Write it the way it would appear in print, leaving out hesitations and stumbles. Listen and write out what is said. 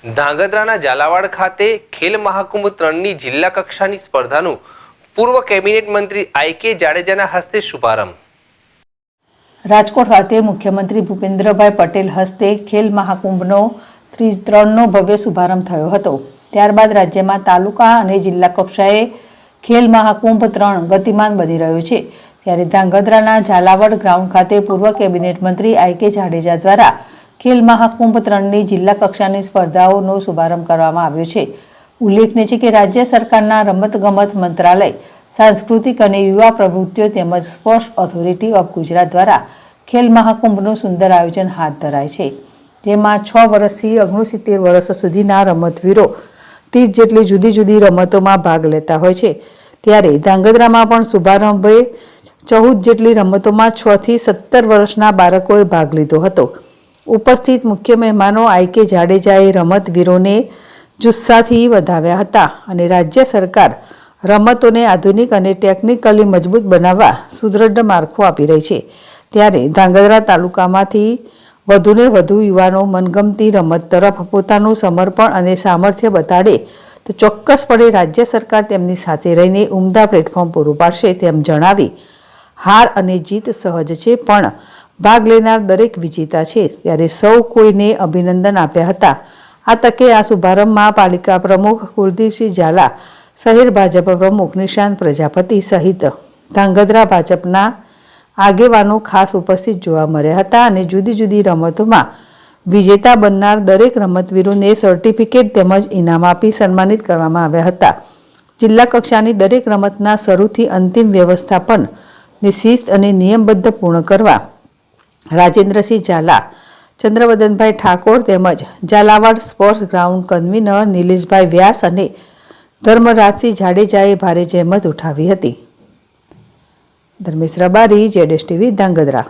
ધાંગધ્રાના ઝાલાવાડ ખાતે ખેલ મહાકુંભ 3ની જિલ્લા કક્ષાની સ્પર્ધાનું પૂર્વ કેબિનેટ મંત્રી આઈ.કે. જાડેજાના હસ્તે શુભારંભ. રાજકોટ ખાતે મુખ્યમંત્રી ભૂપેન્દ્રભાઈ પટેલ હસ્તે ખેલ મહાકુંભનો 3નો ભવ્ય શુભારંભ થયો હતો. ત્યારબાદ રાજ્યમાં તાલુકા અને જિલ્લા કક્ષાએ ખેલ મહાકુંભ 3 ગતિમાન બની રહ્યો છે. ત્યારે ધાંગધ્રાના ઝાલાવાડ ગ્રાઉન્ડ ખાતે પૂર્વ કેબિનેટ મંત્રી આઈ.કે. જાડેજા દ્વારા ખેલ મહાકુંભ 3ની જિલ્લા કક્ષાની સ્પર્ધાઓનો શુભારંભ કરવામાં આવ્યો છે. ઉલ્લેખનીય છે કે રાજ્ય સરકારના રમતગમત મંત્રાલય, સાંસ્કૃતિક અને યુવા પ્રવૃત્તિઓ તેમજ સ્પોર્ટ્સ ઓથોરિટી ઓફ ગુજરાત દ્વારા ખેલ મહાકુંભનું સુંદર આયોજન હાથ ધરાય છે. જેમાં 6 વર્ષથી 69 વર્ષ સુધીના રમતવીરો 30 જેટલી જુદી જુદી રમતોમાં ભાગ લેતા હોય છે. ત્યારે ધાંગધ્રામાં પણ શુભારંભે 14 જેટલી રમતોમાં 6 થી 17 વર્ષના બાળકોએ ભાગ લીધો હતો. ઉપસ્થિત મુખ્ય મહેમાનો આઈ.કે. જાડેજાએ રમતવીરોને જુસ્સાથી વધાવ્યા હતા અને રાજ્ય સરકાર રમતોને આધુનિક અને ટેકનિકલી મજબૂત બનાવવા સુદૃઢ માળખું આપી રહી છે. ત્યારે ધાંગધ્રા તાલુકામાંથી વધુને વધુ યુવાનો મનગમતી રમત તરફ પોતાનું સમર્પણ અને સામર્થ્ય બતાડે તો ચોક્કસપણે રાજ્ય સરકાર તેમની સાથે રહીને ઉમદા પ્લેટફોર્મ પૂરું પાડશે તેમ જણાવી હાર અને જીત સહજ છે, પણ ભાગ લેનાર દરેક વિજેતા છે. ત્યારે સૌ કોઈને અભિનંદન આપ્યા હતા. આ તકે આ શુભારંભમાં પાલિકા પ્રમુખ કુલદીપસિંહ ઝાલા, શહેર ભાજપ પ્રમુખ નિશાંત પ્રજાપતિ સહિત ધાંગધ્રા ભાજપના આગેવાનો ખાસ ઉપસ્થિત જોવા મળ્યા હતા અને જુદી જુદી રમતોમાં વિજેતા બનનાર દરેક રમતવીરોને સર્ટિફિકેટ તેમજ ઇનામ આપી સન્માનિત કરવામાં આવ્યા હતા. જિલ્લા કક્ષાની દરેક રમતના શરૂથી અંતિમ વ્યવસ્થાપન શિસ્ત અને નિયમબદ્ધ પૂર્ણ કરવા રાજેન્દ્રસિંહ ઝાલા, ચંદ્રવદનભાઈ ઠાકોર તેમજ ઝાલાવાડ સ્પોર્ટ્સ ગ્રાઉન્ડ કન્વીનર નિલેશભાઈ વ્યાસ અને ધર્મરાજસિંહ જાડેજાએ ભારે જહેમત ઉઠાવી હતી. ધર્મેશ રબારી, ZSTV, ધાંગધ્રા.